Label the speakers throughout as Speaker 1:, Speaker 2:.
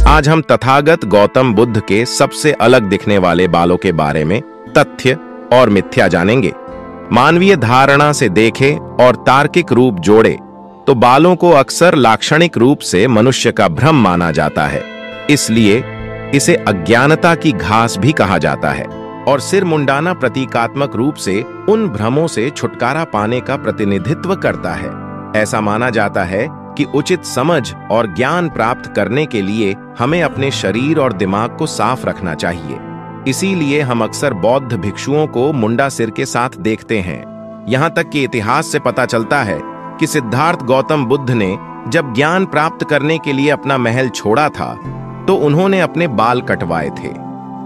Speaker 1: आज हम तथागत गौतम बुद्ध के सबसे अलग दिखने वाले बालों के बारे में तथ्य और मिथ्या जानेंगे। मानवीय धारणा से देखें और तार्किक रूप जोड़े तो बालों को अक्सर लाक्षणिक रूप से मनुष्य का भ्रम माना जाता है, इसलिए इसे अज्ञानता की घास भी कहा जाता है। और सिर मुंडाना प्रतीकात्मक रूप से उन भ्रमों से छुटकारा पाने का प्रतिनिधित्व करता है। ऐसा माना जाता है कि उचित समझ और ज्ञान प्राप्त करने के लिए हमें अपने शरीर और दिमाग को साफ रखना चाहिए। इसीलिए हम अक्सर बौद्ध भिक्षुओं को मुंडा सिर के साथ देखते हैं। यहाँ तक कि इतिहास से पता चलता है कि सिद्धार्थ गौतम बुद्ध ने जब ज्ञान प्राप्त करने के लिए अपना महल छोड़ा था तो उन्होंने अपने बाल कटवाए थे।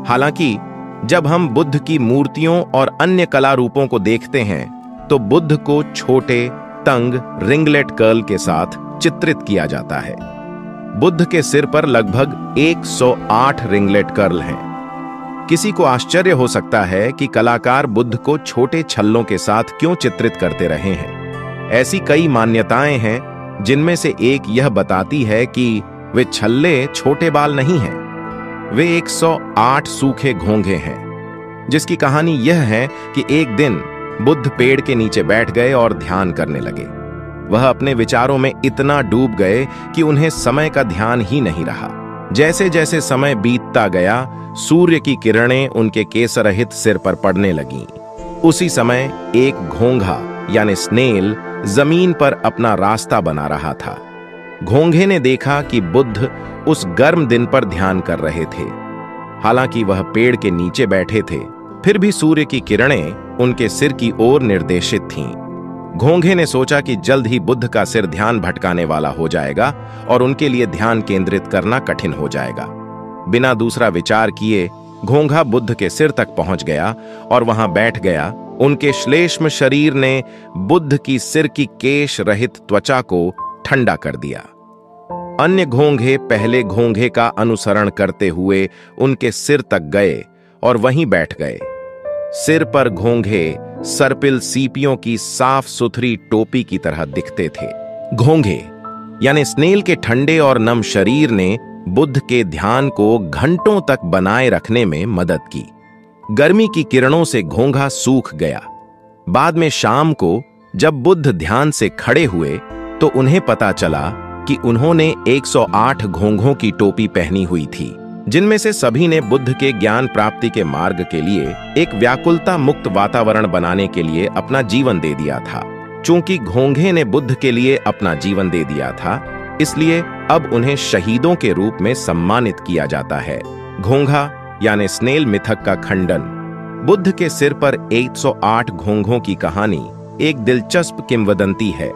Speaker 1: हालांकि जब हम बुद्ध की मूर्तियों और अन्य कला रूपों को देखते हैं तो बुद्ध को छोटे तंग रिंगलेट कर्ल के साथ चित्रित किया जाता है। बुद्ध के सिर पर लगभग 108 रिंगलेट कर्ल हैं। किसी को आश्चर्य हो सकता है कि कलाकार बुद्ध को छोटे छल्लों के साथ क्यों चित्रित करते रहे हैं। ऐसी कई मान्यताएं हैं जिनमें से एक यह बताती है कि वे छल्ले छोटे बाल नहीं हैं, वे 108 सूखे घोंघे हैं। जिसकी कहानी यह है कि एक दिन बुद्ध पेड़ के नीचे बैठ गए और ध्यान करने लगे। वह अपने विचारों में इतना डूब गए कि उन्हें समय का ध्यान ही नहीं रहा। जैसे जैसे समय बीतता गया, सूर्य की किरणें उनके केसरहित सिर पर पड़ने लगीं। उसी समय एक घोंघा यानी स्नेल जमीन पर अपना रास्ता बना रहा था। घोंघे ने देखा कि बुद्ध उस गर्म दिन पर ध्यान कर रहे थे। हालांकि वह पेड़ के नीचे बैठे थे, फिर भी सूर्य की किरणें उनके सिर की ओर निर्देशित थीं। घोंघे ने सोचा कि जल्द ही बुद्ध का सिर ध्यान भटकाने वाला हो जाएगा और उनके लिए ध्यान केंद्रित करना कठिन हो जाएगा। बिना दूसरा विचार किए घोंघा बुद्ध के सिर तक पहुंच गया और वहां बैठ गया। उनके श्लेष्म शरीर ने बुद्ध की सिर की केश रहित त्वचा को ठंडा कर दिया। अन्य घोंघे पहले घोंघे का अनुसरण करते हुए उनके सिर तक गए और वहीं बैठ गए। सिर पर घोंघे सर्पिल सीपियों की साफ सुथरी टोपी की तरह दिखते थे। घोंघे यानी स्नेल के ठंडे और नम शरीर ने बुद्ध के ध्यान को घंटों तक बनाए रखने में मदद की। गर्मी की किरणों से घोंघा सूख गया। बाद में शाम को जब बुद्ध ध्यान से खड़े हुए तो उन्हें पता चला कि उन्होंने 108 घोंघों की टोपी पहनी हुई थी, जिनमें से सभी ने बुद्ध के ज्ञान प्राप्ति के मार्ग के लिए एक व्याकुलता मुक्त वातावरण बनाने के लिए अपना जीवन दे दिया था। चूंकि घोंघे ने बुद्ध के लिए अपना जीवन दे दिया था, इसलिए अब उन्हें शहीदों के रूप में सम्मानित किया जाता है। घोंघा यानी स्नेल मिथक का खंडन। बुद्ध के सिर पर 108 घोंघों की कहानी एक दिलचस्प किंवदंती है,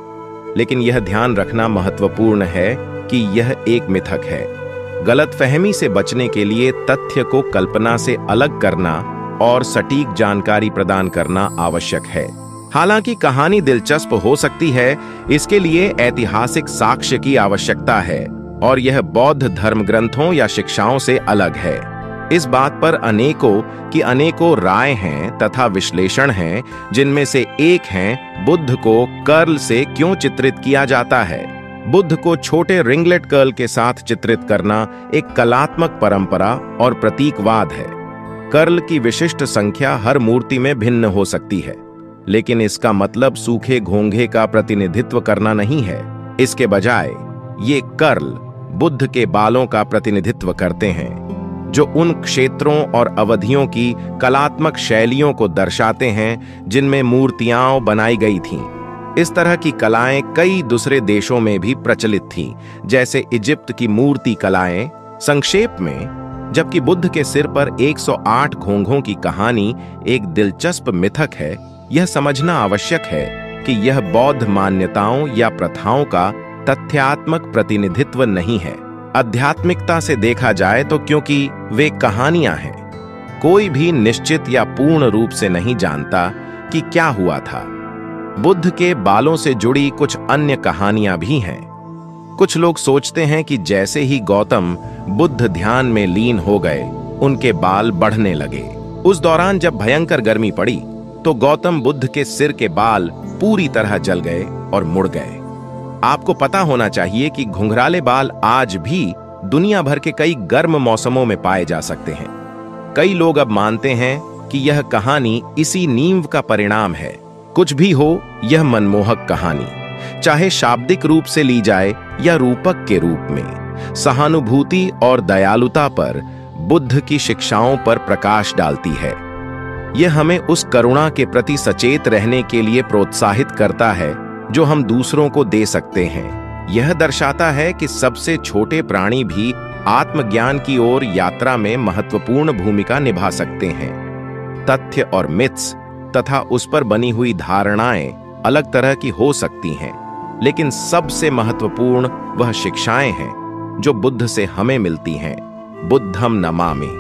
Speaker 1: लेकिन यह ध्यान रखना महत्वपूर्ण है कि यह एक मिथक है। गलतफहमी से बचने के लिए तथ्य को कल्पना से अलग करना और सटीक जानकारी प्रदान करना आवश्यक है। हालांकि कहानी दिलचस्प हो सकती है, इसके लिए ऐतिहासिक साक्ष्य की आवश्यकता है और यह बौद्ध धर्म ग्रंथों या शिक्षाओं से अलग है। इस बात पर अनेकों राय हैं तथा विश्लेषण हैं, जिनमें से एक है बुद्ध को कर्ल से क्यों चित्रित किया जाता है। बुद्ध को छोटे रिंगलेट कर्ल के साथ चित्रित करना एक कलात्मक परंपरा और प्रतीकवाद है। कर्ल की विशिष्ट संख्या हर मूर्ति में भिन्न हो सकती है, लेकिन इसका मतलब सूखे घोंघे का प्रतिनिधित्व करना नहीं है। इसके बजाय ये कर्ल बुद्ध के बालों का प्रतिनिधित्व करते हैं, जो उन क्षेत्रों और अवधियों की कलात्मक शैलियों को दर्शाते हैं जिनमें मूर्तियां बनाई गई थीं। इस तरह की कलाएं कई दूसरे देशों में भी प्रचलित थीं, जैसे इजिप्ट की मूर्ति कलाएं। संक्षेप में, जबकि बुद्ध के सिर पर 108 घोंघों की कहानी एक दिलचस्प मिथक है, यह समझना आवश्यक है कि यह बौद्ध मान्यताओं या प्रथाओं का तथ्यात्मक प्रतिनिधित्व नहीं है। आध्यात्मिकता से देखा जाए तो क्योंकि वे कहानियां हैं, कोई भी निश्चित या पूर्ण रूप से नहीं जानता कि क्या हुआ था। बुद्ध के बालों से जुड़ी कुछ अन्य कहानियां भी हैं। कुछ लोग सोचते हैं कि जैसे ही गौतम बुद्ध ध्यान में लीन हो गए, उनके बाल बढ़ने लगे। उस दौरान जब भयंकर गर्मी पड़ी तो गौतम बुद्ध के सिर के बाल पूरी तरह जल गए और मुड़ गए। आपको पता होना चाहिए कि घुंघराले बाल आज भी दुनिया भर के कई गर्म मौसमों में पाए जा सकते हैं। कई लोग अब मानते हैं कि यह कहानी इसी नींव का परिणाम है। कुछ भी हो, यह मनमोहक कहानी, चाहे शाब्दिक रूप से ली जाए या रूपक के रूप में, सहानुभूति और दयालुता पर, बुद्ध की शिक्षाओं पर प्रकाश डालती है। यह हमें उस करुणा के प्रति सचेत रहने के लिए प्रोत्साहित करता है जो हम दूसरों को दे सकते हैं। यह दर्शाता है कि सबसे छोटे प्राणी भी आत्मज्ञान की ओर यात्रा में महत्वपूर्ण भूमिका निभा सकते हैं। तथ्य और मिथ्स तथा उस पर बनी हुई धारणाएं अलग तरह की हो सकती हैं, लेकिन सबसे महत्वपूर्ण वह शिक्षाएं हैं जो बुद्ध से हमें मिलती हैं। बुद्धं नमामि।